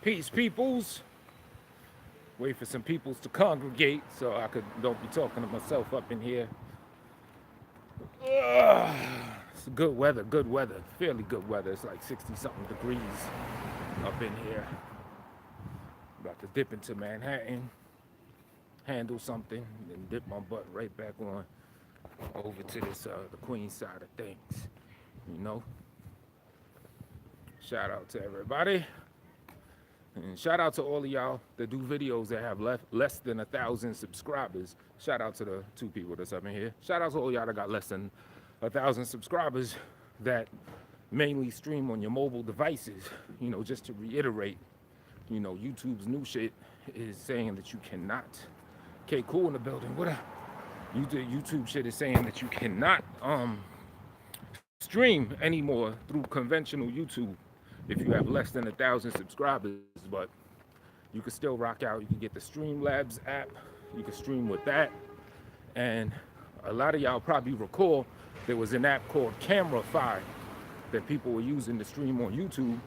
Peace, peoples. Wait for some peoples to congregate so I don't be talking to myself up in here. It's good weather, fairly good weather. It's like 60 something degrees up in here. About to dip into Manhattan, handle something, then dip my butt right back on over to this the Queen side of things. You know. Shout out to everybody. And shout out to all of y'all that do videos that have less than 1,000 subscribers. Shout out to the 2 people that's up in here. Shout out to all y'all that got less than 1,000 subscribers that mainly stream on your mobile devices. You know, just to reiterate, you know, YouTube's new shit is saying that you cannot. Okay, cool in the building. What up? YouTube shit is saying that you cannot stream anymore through conventional YouTube if you have less than 1,000 subscribers, but you can still rock out. You can get the Streamlabs app. You can stream with that. And a lot of y'all probably recall there was an app called Camerify that people were using to stream on YouTube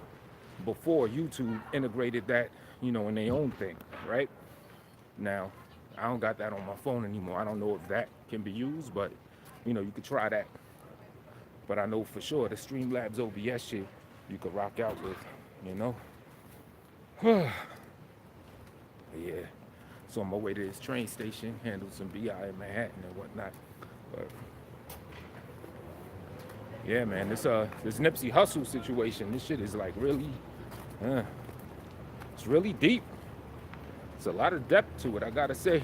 before YouTube integrated that, you know, in their own thing, right? Now, I don't got that on my phone anymore. I don't know if that can be used, but, you know, you could try that. But I know for sure the Streamlabs OBS shit you could rock out with, you know? Yeah. So on my way to this train station, handle some BI in Manhattan and whatnot. But yeah, man, this Nipsey Hussle situation, this shit is like really, it's really deep. It's a lot of depth to it, I gotta say.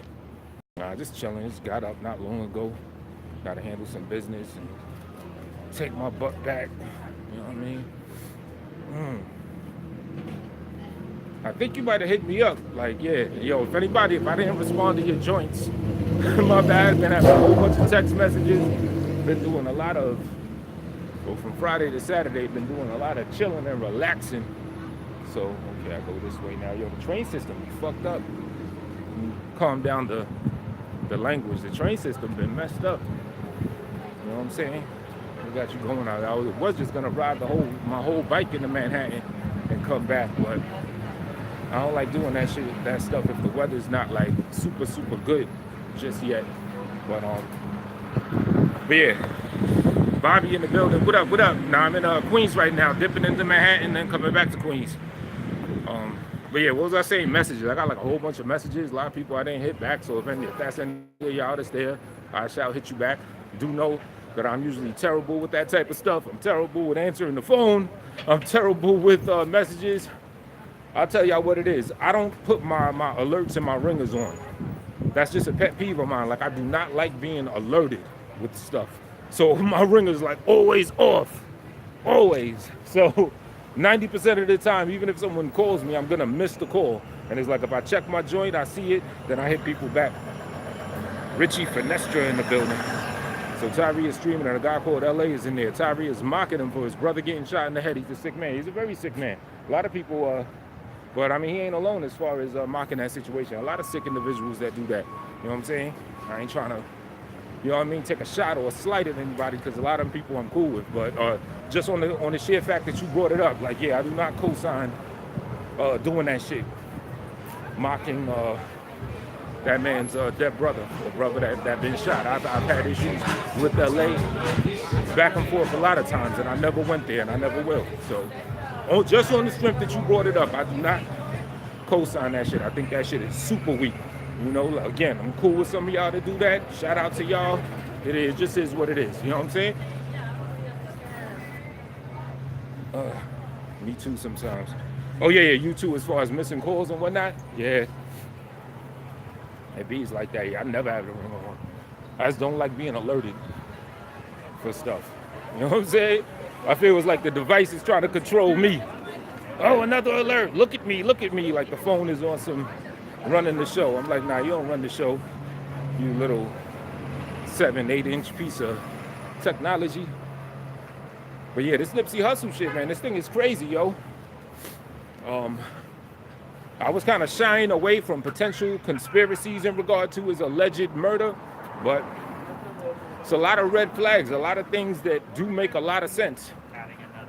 Just chilling, just got up not long ago. Gotta handle some business and take my butt back, you know what I mean? I think you might have hit me up, like, yeah, yo, if I didn't respond to your joints, my bad, been having a whole bunch of text messages, been doing a lot of, well, from Friday to Saturday, been doing a lot of chilling and relaxing. So, okay, I go this way now. Yo, the train system be fucked up. Calm down the language. The train system been messed up. You know what I'm saying? We got you going out. I was just gonna ride my whole bike into Manhattan and come back, but I don't like doing that stuff if the weather's not like super, super good just yet. But yeah, Bobby in the building. What up? What up? Now I'm in Queens right now, dipping into Manhattan, then coming back to Queens. But yeah, what was I saying? Messages. I got like a whole bunch of messages. A lot of people I didn't hit back. So if that's any of y'all that's there, I shall hit you back. Do know that I'm usually terrible with that type of stuff. I'm terrible with answering the phone. I'm terrible with messages. I'll tell y'all what it is. I don't put my alerts and my ringers on. That's just a pet peeve of mine. Like, I do not like being alerted with stuff. So my ringer's like always off. Always. So 90% of the time, even if someone calls me, I'm gonna miss the call. And it's like if I check my joint, I see it, then I hit people back. Richie Finestra in the building. So Tyree is streaming, and a guy called LA is in there. Tyree is mocking him for his brother getting shot in the head. He's a sick man. He's a very sick man. A lot of people, but I mean, he ain't alone as far as mocking that situation. A lot of sick individuals that do that. You know what I'm saying? I ain't trying to, you know what I mean, take a shot or a slight at anybody, because a lot of them people I'm cool with. But just on the sheer fact that you brought it up, like, yeah, I do not co-sign doing that shit. Mocking that man's dead brother, the brother that been shot. I've had issues with LA back and forth a lot of times, and I never went there, and I never will. So, just on the strength that you brought it up, I do not co-sign that shit. I think that shit is super weak. You know, again, I'm cool with some of y'all to do that. Shout out to y'all. It just is what it is. You know what I'm saying? Me too sometimes. Oh yeah, you too, as far as missing calls and whatnot. Yeah. It bees like that. Yeah, I never have it on. I just don't like being alerted for stuff. You know what I'm saying? I feel it's like the device is trying to control me. Oh, another alert. Look at me. Like the phone is on some running the show. I'm like, nah, you don't run the show. You little 7-8 inch piece of technology. But yeah, this Nipsey Hussle shit, man, this thing is crazy, yo. I was kind of shying away from potential conspiracies in regard to his alleged murder, but it's a lot of red flags, a lot of things that do make a lot of sense.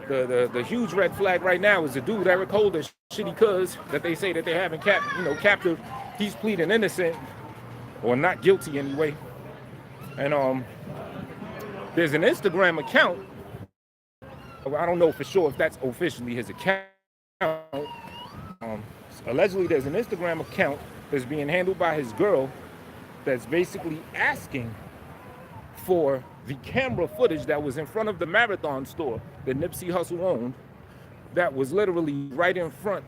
The huge red flag right now is the dude Eric Holder shitty cuz that they say that they haven't captive. He's pleading innocent or not guilty anyway. And there's an Instagram account. I don't know for sure if that's officially his account. Allegedly, there's an Instagram account that's being handled by his girl that's basically asking for the camera footage that was in front of the Marathon store that Nipsey Hussle owned, that was literally right in front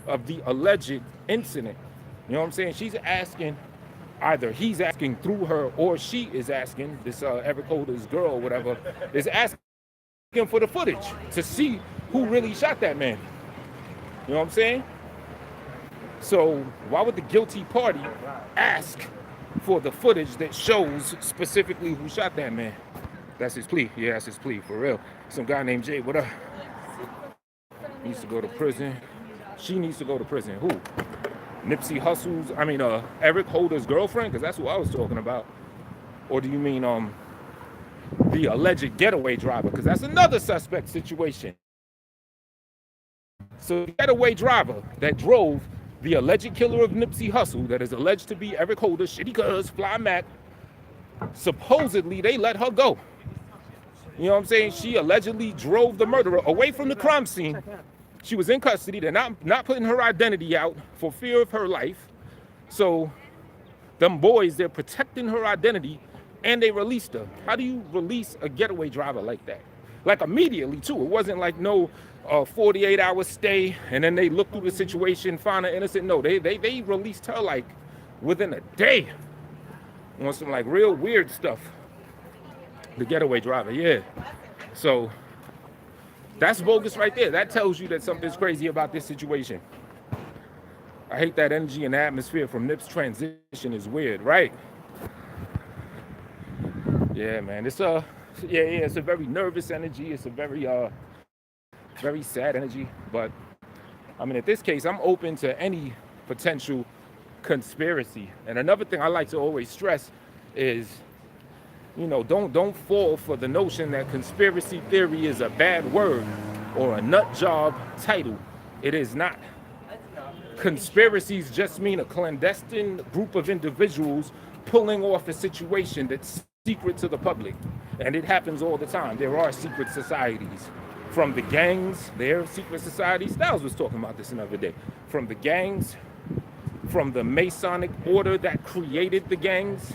of the alleged incident. You know what I'm saying? She's asking, either he's asking through her or she is asking, this Eric Holder's girl or whatever, is asking for the footage to see who really shot that man. You know what I'm saying? So why would the guilty party ask for the footage that shows specifically who shot that man? That's his plea. Yeah, that's his plea, for real. Some guy named Jay, what up? Needs to go to prison. She needs to go to prison. Who? Nipsey Hussle's, Eric Holder's girlfriend? Because that's who I was talking about. Or do you mean the alleged getaway driver? Because that's another suspect situation. So the getaway driver that drove the alleged killer of Nipsey Hussle, that is alleged to be Eric Holder, Shitty Cuz, Fly Mac, supposedly they let her go. You know what I'm saying? She allegedly drove the murderer away from the crime scene. She was in custody. They're not putting her identity out for fear of her life. So them boys, they're protecting her identity, and they released her. How do you release a getaway driver like that? Like immediately too. It wasn't like no 48-hour stay and then they look through the situation, find her innocent. No, they released her like within a day on some like real weird stuff. The getaway driver, yeah. So that's bogus right there. That tells you that something's crazy about this situation. I hate that energy and the atmosphere from Nip's transition is weird, right? Yeah, man. It's it's a very nervous energy. It's a very very sad energy. But I mean, in this case, I'm open to any potential conspiracy. And another thing I like to always stress is, you know, don't fall for the notion that conspiracy theory is a bad word or a nut job title. It is not. Conspiracies just mean a clandestine group of individuals pulling off a situation that's secret to the public. And it happens all the time. There are secret societies. From the gangs, there are secret societies. Styles was talking about this another day. From the gangs, from the Masonic order that created the gangs.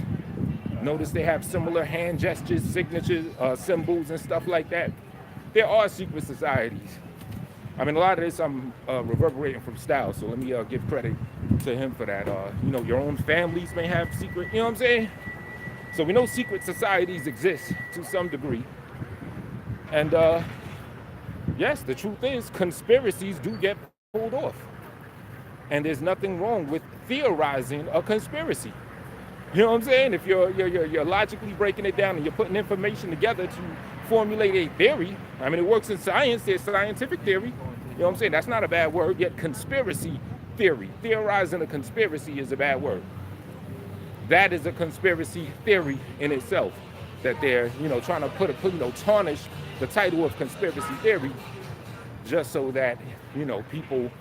Notice they have similar hand gestures, signatures, symbols, and stuff like that. There are secret societies. I mean, a lot of this I'm reverberating from Styles, so let me give credit to him for that. You know, your own families may have secret, you know what I'm saying? So we know secret societies exist to some degree. And yes, the truth is conspiracies do get pulled off. And there's nothing wrong with theorizing a conspiracy. You know what I'm saying? If you're logically breaking it down and you're putting information together to formulate a theory, I mean, it works in science, there's scientific theory. You know what I'm saying? That's not a bad word, yet conspiracy theory. Theorizing a conspiracy is a bad word. That is a conspiracy theory in itself, that they're, you know, trying to tarnish the title of conspiracy theory just so that, you know, people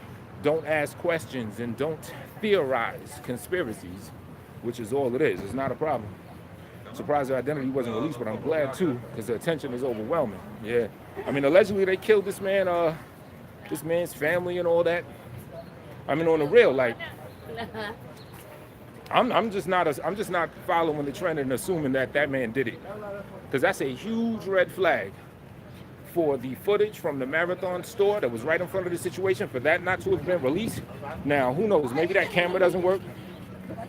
don't ask questions and don't theorize conspiracies, which is all it is. It's not a problem. Surprised their identity wasn't released, but I'm glad too, because the attention is overwhelming. Yeah. I mean, allegedly they killed this man, this man's family and all that. I mean, on the real, like, I'm just not following the trend and assuming that man did it, because that's a huge red flag for the footage from the Marathon store that was right in front of the situation, for that not to have been released. Now, who knows? Maybe that camera doesn't work.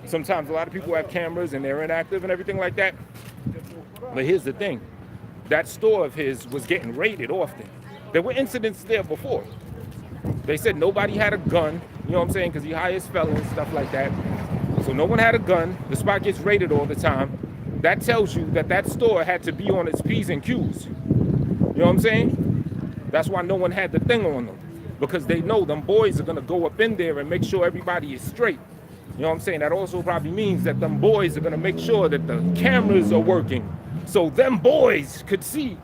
Sometimes a lot of people have cameras and they're inactive and everything like that. But here's the thing. That store of his was getting raided often. There were incidents there before. They said nobody had a gun, you know what I'm saying, because he hires felons, stuff like that. So no one had a gun. The spot gets raided all the time. That tells you that store had to be on its P's and Q's. You know what I'm saying? That's why no one had the thing on them, because they know them boys are going to go up in there and make sure everybody is straight. You know what I'm saying? That also probably means that them boys are going to make sure that the cameras are working, so them boys could see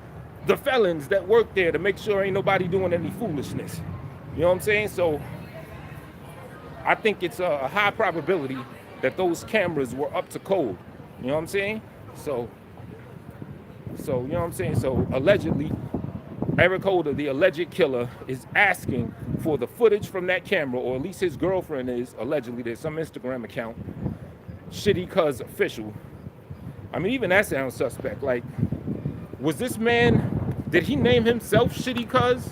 the felons that work there to make sure ain't nobody doing any foolishness. You know what I'm saying? So I think it's a high probability that those cameras were up to code. You know what I'm saying? So you know what I'm saying? So allegedly, Eric Holder, the alleged killer, is asking for the footage from that camera, or at least his girlfriend is, allegedly. There's some Instagram account, Shitty Cuz Official. I mean, even that sounds suspect. Like, was this man, did he name himself Shitty Cuz?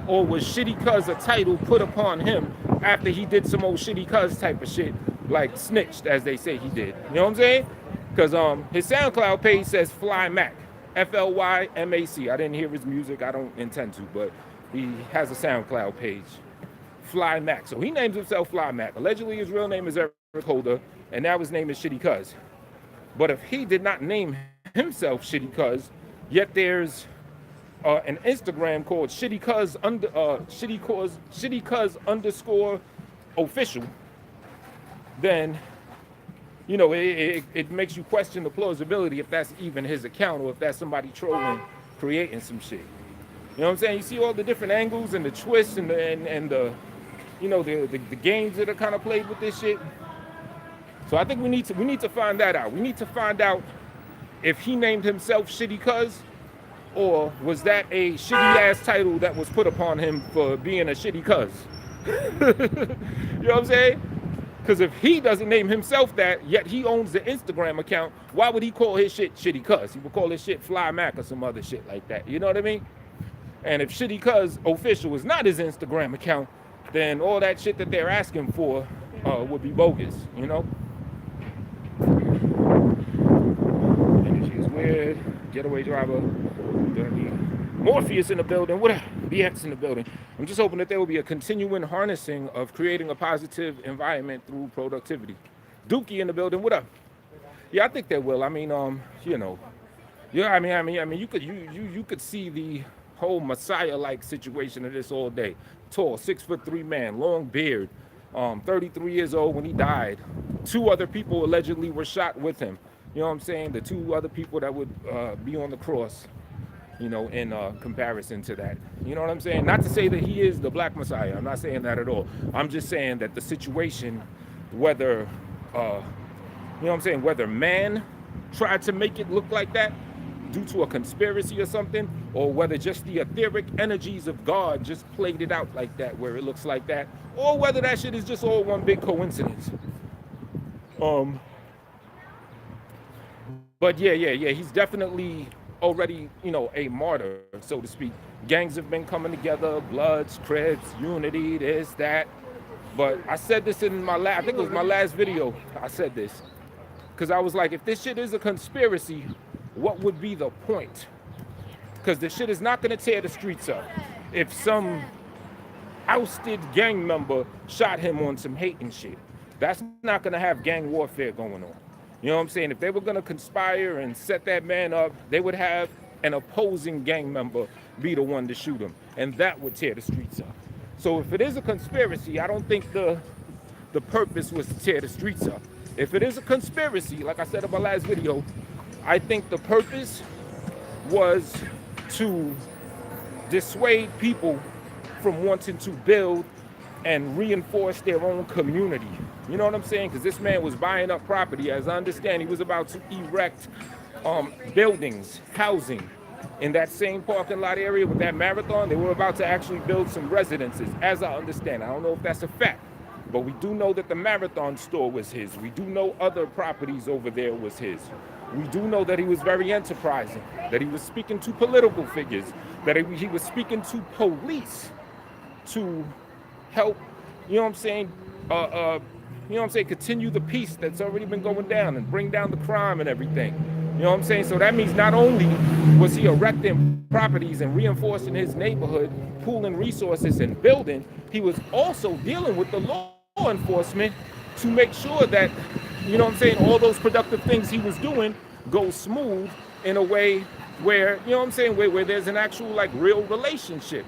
Or was Shitty Cuz a title put upon him after he did some old Shitty Cuz type of shit, like snitched, as they say he did? You know what I'm saying? Because his SoundCloud page says Fly Mac, FLYMAC. I didn't hear his music. I don't intend to, but he has a SoundCloud page, Fly Mac. So he names himself Fly Mac. Allegedly, his real name is Eric Holder, and now his name is Shitty Cuz. But if he did not name himself Shitty Cuz, yet there's an Instagram called Shitty Cuz underscore official, then you know it makes you question the plausibility if that's even his account or if that's somebody trolling, creating some shit. You know what I'm saying? You see all the different angles and the twists and the you know the games that are kind of played with this shit. So I think we need to find that out. We need to find out if he named himself Shitty Cuz, or was that a shitty ass title that was put upon him for being a shitty cuz? You know what I'm saying? Because if he doesn't name himself that, yet he owns the Instagram account, why would he call his shit Shitty Cuz? He would call his shit Fly Mac or some other shit like that. You know what I mean? And if Shitty Cuz Official is not his Instagram account, then all that shit that they're asking for would be bogus, you know? Energy is weird. Getaway driver. Morpheus in the building. What up? BX in the building. I'm just hoping that there will be a continuing harnessing of creating a positive environment through productivity. Dookie in the building. What up? Yeah, I think there will. I mean, you know, yeah. I mean, you could see the whole Messiah-like situation of this all day. Tall, 6'3" man, long beard, 33 years old when he died. 2 other people allegedly were shot with him. You know what I'm saying? The 2 other people that would be on the cross, you know, in comparison to that. You know what I'm saying? Not to say that he is the Black Messiah. I'm not saying that at all. I'm just saying that the situation, whether, you know what I'm saying, whether man tried to make it look like that due to a conspiracy or something, or whether just the etheric energies of God just played it out like that, where it looks like that, or whether that shit is just all one big coincidence. But yeah, he's definitely already, you know, a martyr, so to speak. Gangs have been coming together, Bloods, Crips, Unity, this, that. But I said this in my I think it was my last video, I said this. Because I was like, if this shit is a conspiracy, what would be the point? Because the shit is not going to tear the streets up. If some ousted gang member shot him on some hate and shit, that's not going to have gang warfare going on. You know what I'm saying? If they were going to conspire and set that man up, they would have an opposing gang member be the one to shoot him. And that would tear the streets up. So if it is a conspiracy, I don't think the purpose was to tear the streets up. If it is a conspiracy, like I said in my last video, I think the purpose was to dissuade people from wanting to build and reinforce their own community. You know what I'm saying? Because this man was buying up property. As I understand, he was about to erect buildings, housing in that same parking lot area with that marathon. They were about to actually build some residences, as I understand. I don't know if that's a fact, but we do know that the marathon store was his. We do know other properties over there was his. We do know that he was very enterprising, that he was speaking to political figures, that he was speaking to police to help, you know what I'm saying, you know what I'm saying, continue the peace that's already been going down and bring down the crime and everything. You know what I'm saying? So that means not only was he erecting properties and reinforcing his neighborhood, pooling resources and building, he was also dealing with the law enforcement to make sure that, you know what I'm saying, all those productive things he was doing go smooth in a way where, you know what I'm saying, where there's an actual like real relationship.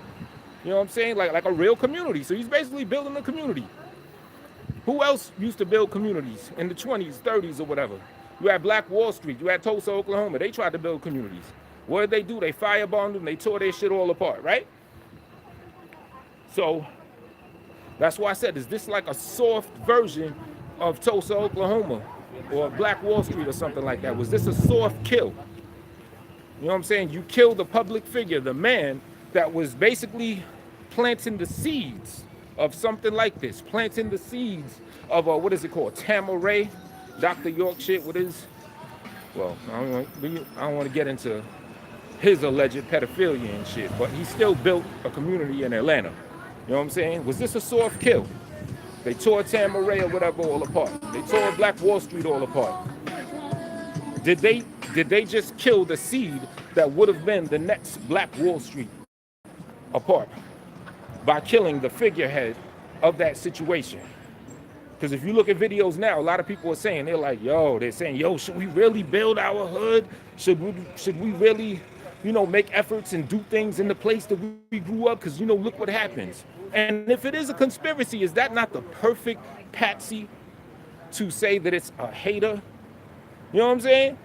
You know what I'm saying? Like a real community. So he's basically building a community. Who else used to build communities in the 20s, 30s, or whatever? You had Black Wall Street. You had Tulsa, Oklahoma. They tried to build communities. What did they do? They firebombed them. They tore their shit all apart, right? So That's why I said, is this like a soft version of Tulsa, Oklahoma, or Black Wall Street or something like that? Was this a soft kill? You know what I'm saying? You killed the public figure, the man that was basically planting the seeds of something like this, planting the seeds of what is it called? Tamaray, Dr. York shit. What is? Well, I don't want to get into his alleged pedophilia and shit, but he still built a community in Atlanta. You know what I'm saying? Was this a soft kill? They tore Tamaray or whatever all apart. They tore Black Wall Street all apart. Did they just kill the seed that would have been the next Black Wall Street apart by killing the figurehead of that situation? Because if you look at videos now, a lot of people are saying, they're saying, yo, should we really build our hood? Should we really, make efforts and do things in the place that we grew up? Because, look what happens. And if it is a conspiracy, is that not the perfect patsy to say that it's a hater? You know what I'm saying?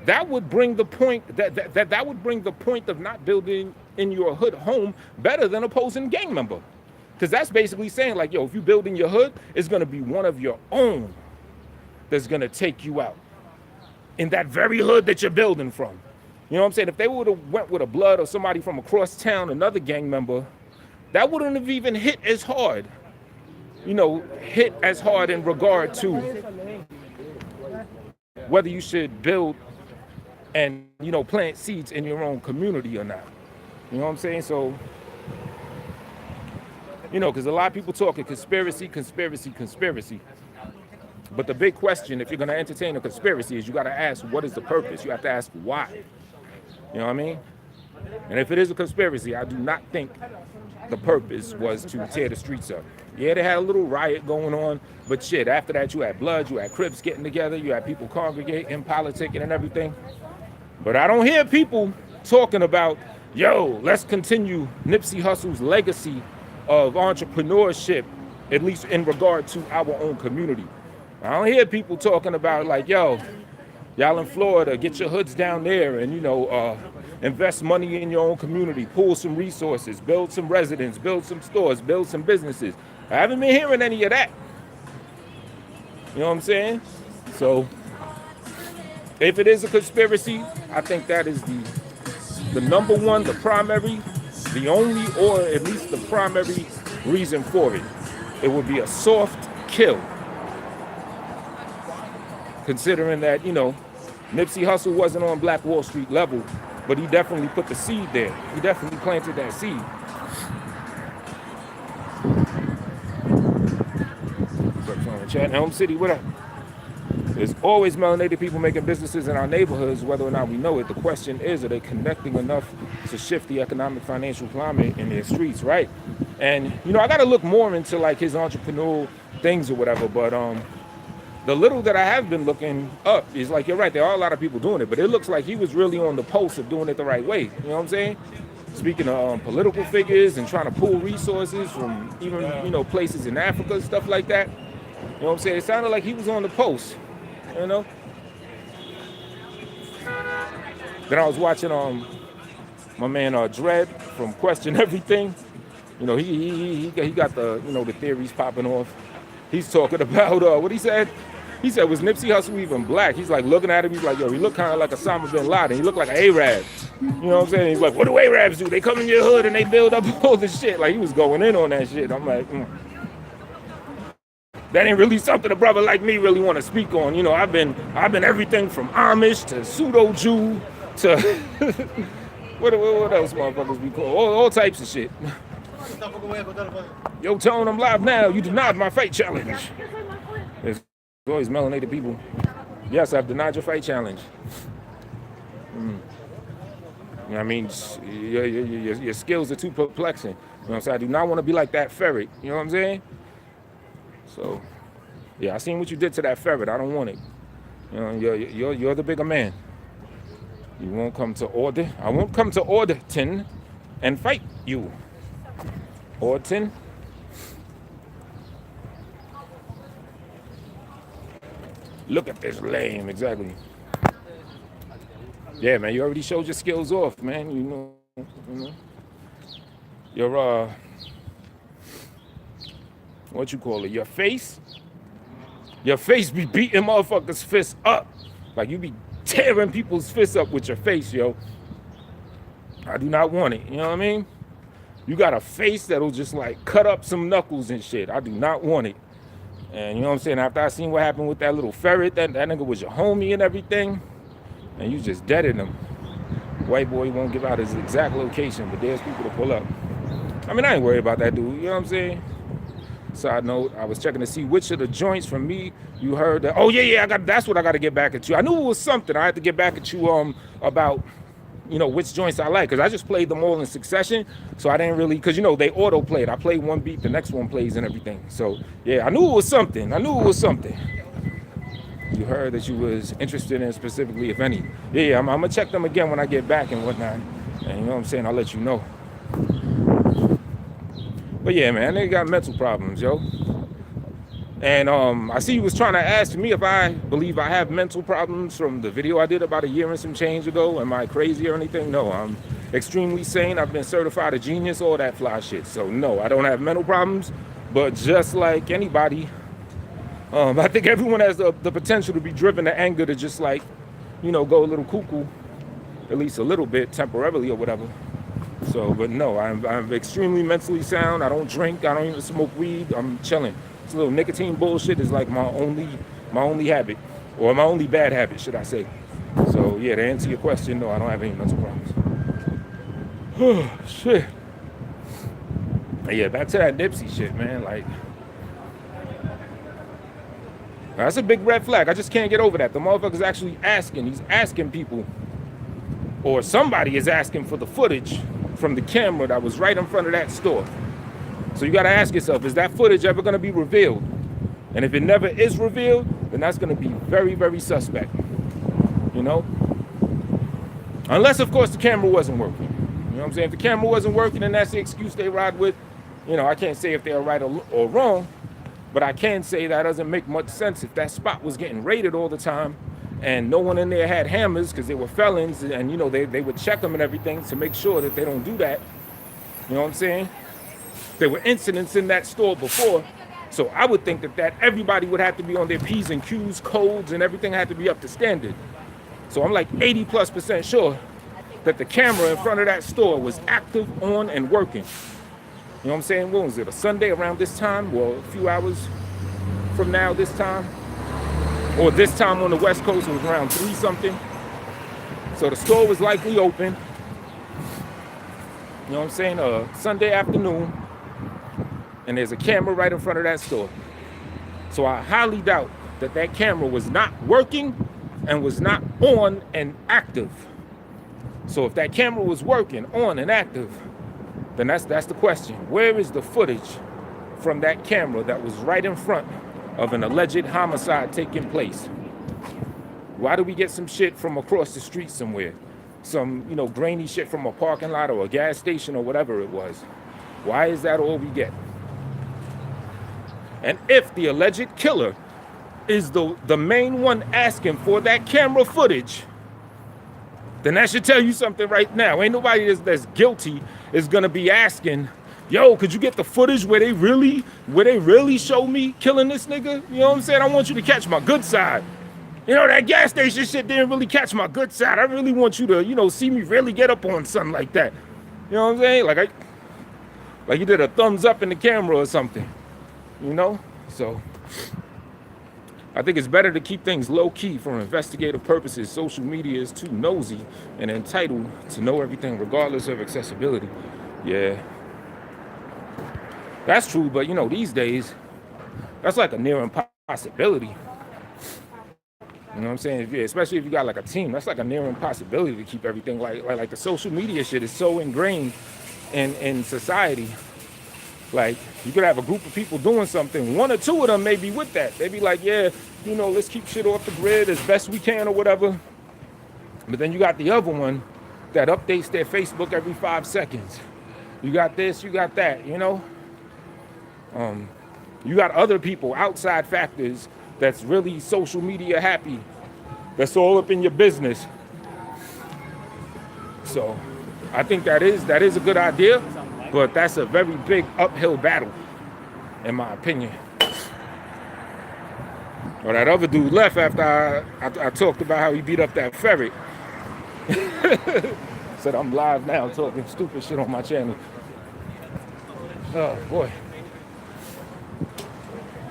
That would bring the point that would bring the point of not building in your hood home better than opposing gang member. Because that's basically saying like, yo, if you build in your hood, it's going to be one of your own that's going to take you out in that very hood that you're building from. You know what I'm saying? If they would have went with a blood or somebody from across town, another gang member, that wouldn't have even hit as hard, hit as hard in regard to whether you should build and, plant seeds in your own community or not. You know what I'm saying? So, because a lot of people talking conspiracy. But the big question, if you're going to entertain a conspiracy, is you got to ask, what is the purpose? You have to ask why. You know what I mean? And if it is a conspiracy, I do not think the purpose was to tear the streets up. Yeah, they had a little riot going on, but shit, after that you had Bloods, you had Crips getting together, you had people congregating, politicking and everything. But I don't hear people talking about, yo, let's continue Nipsey Hussle's legacy of entrepreneurship, at least in regard to our own community. I don't hear people talking about like, yo, y'all in Florida, get your hoods down there and, invest money in your own community, pull some resources, build some residents, build some stores, build some businesses. I haven't been hearing any of that. You know what I'm saying? So if it is a conspiracy, I think that is the number one, the primary, the only, or at least the primary reason for it. It would be a soft kill. Considering that, Nipsey Hussle wasn't on Black Wall Street level, but he definitely put the seed there. He definitely planted that seed. Chat, Elm City, what up? There's always melanated people making businesses in our neighborhoods, whether or not we know it. The question is, are they connecting enough to shift the economic, financial climate in their streets, right? And, I got to look more into like his entrepreneurial things or whatever, but the little that I have been looking up is like, you're right, there are a lot of people doing it, but it looks like he was really on the pulse of doing it the right way. You know what I'm saying? Speaking of political figures and trying to pull resources from even, places in Africa, stuff like that. You know what I'm saying? It sounded like he was on the pulse, Then I was watching my man Dredd from Question Everything. He got the, the theories popping off. He's talking about, what he said? He said, was Nipsey Hussle even black? He's like looking at him. He's like, yo, he looked kind of like Osama bin Laden. He looked like an Arab. You know what I'm saying? He's like, what do Arabs do? They come in your hood and they build up all this shit. Like he was going in on that shit. I'm like, that ain't really something a brother like me really want to speak on. I've been everything from Amish to pseudo Jew to what else motherfuckers be called? All types of shit. Yo, Tone, I'm live now. You denied my fight challenge. There's always melanated people. Yes, I've denied your fight challenge. I mean, your skills are too perplexing. You know what I'm saying? I do not want to be like that ferret. You know what I'm saying? So, yeah, I seen what you did to that ferret. I don't want it. You're the bigger man. You won't come to order. I won't come to Orderton and fight you. Orton. Look at this lame, exactly. Yeah, man, you already showed your skills off, man. what you call it, your face be beating motherfuckers' fists up. Like you be tearing people's fists up with your face, yo. I do not want it, you know what I mean? You got a face that'll just like cut up some knuckles and shit. I do not want it. And you know what I'm saying? After I seen what happened with that little ferret, that nigga was your homie and everything, and you just deaded him. White boy won't give out his exact location, but there's people to pull up. I mean, I ain't worried about that dude, you know what I'm saying? Side note, I was checking to see which of the joints from me you heard that. Oh yeah, that's what I got to get back at you. I knew it was something. I had to get back at you about, you know, which joints I like, because I just played them all in succession, so I didn't really, because you know they auto played. I played one beat, the next one plays and everything. So yeah, I knew it was something. You heard that you was interested in specifically, if any. Yeah, I'm gonna check them again when I get back and whatnot, and you know what I'm saying, I'll let you know. But yeah, man, they got mental problems, yo. And I see you was trying to ask me if I believe I have mental problems from the video I did about a year and some change ago. Am I crazy or anything? No, I'm extremely sane. I've been certified a genius, all that fly shit. So no, I don't have mental problems. But just like anybody, I think everyone has the potential to be driven to anger to just like, you know, go a little cuckoo, at least a little bit temporarily or whatever. So, but no, I'm extremely mentally sound. I don't drink. I don't even smoke weed. I'm chilling. This little nicotine bullshit is like my only habit, or my only bad habit, should I say. So yeah, to answer your question, no, I don't have any mental problems. Oh, shit. Yeah, back to that Nipsey shit, man. Like, that's a big red flag. I just can't get over that. The motherfucker's actually asking. He's asking people, or somebody is asking for the footage from the camera that was right in front of that store. So you got to ask yourself, is that footage ever going to be revealed? And if it never is revealed, then that's going to be very, very suspect. You know? Unless, of course, the camera wasn't working. You know what I'm saying? If the camera wasn't working, then that's the excuse they ride with. You know, I can't say if they're right or wrong, but I can say that doesn't make much sense. If that spot was getting raided all the time and no one in there had hammers because they were felons, and, you know, they would check them and everything to make sure that they don't do that. You know what I'm saying? There were incidents in that store before, so I would think that everybody would have to be on their P's and Q's, codes, and everything had to be up to standard. So I'm like 80+% sure that the camera in front of that store was active, on, and working. You know what I'm saying? When was it? A Sunday around this time? Well, a few hours from now this time? Or this time on the West Coast, it was around 3-something. So the store was likely open. You know what I'm saying? Sunday afternoon. And there's a camera right in front of that store. So I highly doubt that that camera was not working and was not on and active. So if that camera was working, on and active, then that's the question. Where is the footage from that camera that was right in front of an alleged homicide taking place? Why do we get some shit from across the street somewhere? Some, you know, grainy shit from a parking lot or a gas station or whatever it was. Why is that all we get? And if the alleged killer is the main one asking for that camera footage, then that should tell you something right now. Ain't nobody that's guilty is gonna be asking, yo, could you get the footage where they really show me killing this nigga? You know what I'm saying? I want you to catch my good side. You know, that gas station shit didn't really catch my good side. I really want you to, you know, see me really get up on something like that. You know what I'm saying? Like you did a thumbs up in the camera or something. You know? So I think it's better to keep things low-key for investigative purposes. Social media is too nosy and entitled to know everything regardless of accessibility. Yeah. That's true, but you know, these days, that's like a near impossibility. You know what I'm saying? Especially if you got like a team, that's like a near impossibility to keep everything like the social media shit is so ingrained in society. Like, you could have a group of people doing something. One or two of them may be with that. They be like, yeah, you know, let's keep shit off the grid as best we can or whatever. But then you got the other one that updates their Facebook every 5 seconds. You got this, you got that, you know? You got other people, outside factors, that's really social media happy. That's all up in your business. So I think that is a good idea. But that's a very big uphill battle. in my opinion. Or that other dude left after I talked about how he beat up that ferret. Said I'm live now talking stupid shit on my channel. Oh boy.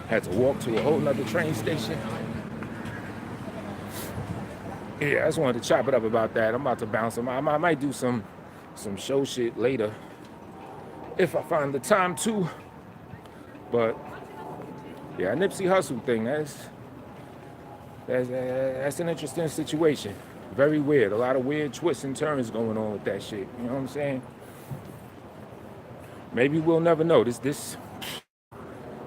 Had to walk to a whole nother train station. Yeah, I just wanted to chop it up about that. I'm about to bounce. I might do some show shit later if I find the time to. But yeah, Nipsey Hussle thing, that's an interesting situation. Very weird. A lot of weird twists and turns going on with that shit. You know what I'm saying? Maybe we'll never know. This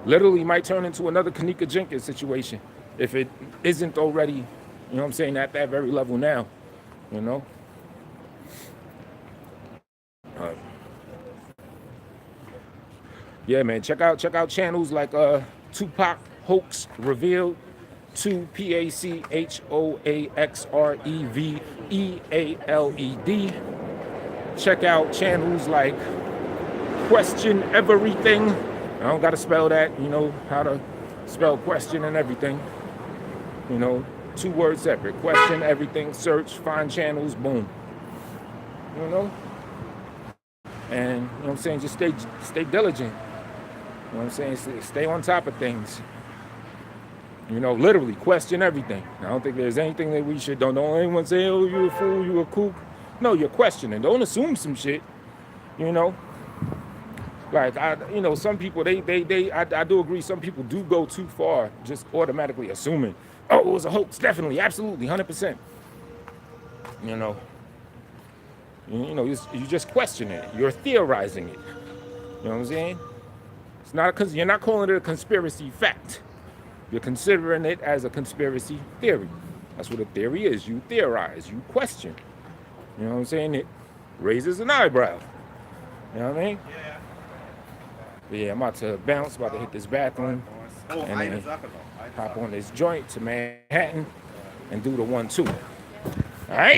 literally might turn into another Kanika Jenkins situation if it isn't already, you know what I'm saying, at that very level now, you know? Yeah, man, check out channels like Tupac Hoax Revealed, 2PACHOAXREVEALED. Check out channels like Question Everything. I don't gotta spell that, you know how to spell question and everything. You know, 2 words separate. Question Everything, search, find channels, boom. You know? And you know what I'm saying, just stay diligent. You know what I'm saying? Stay on top of things. You know, literally question everything. I don't think there's anything that we should don't anyone say, oh, you a fool, you a kook. No, you're questioning. Don't assume some shit. You know? Like some people I do agree some people do go too far just automatically assuming, oh, it was a hoax, definitely, absolutely, 100%. You know, you just question it. You're theorizing it. You know what I'm saying? It's not because you're not calling it a conspiracy fact. You're considering it as a conspiracy theory. That's what a theory is. You theorize, you question. You know what I'm saying? It raises an eyebrow. You know what I mean? Yeah. But yeah, I'm about to bounce, about to hit this bathroom, and then hop on this joint to Manhattan and do the 1-2. All right?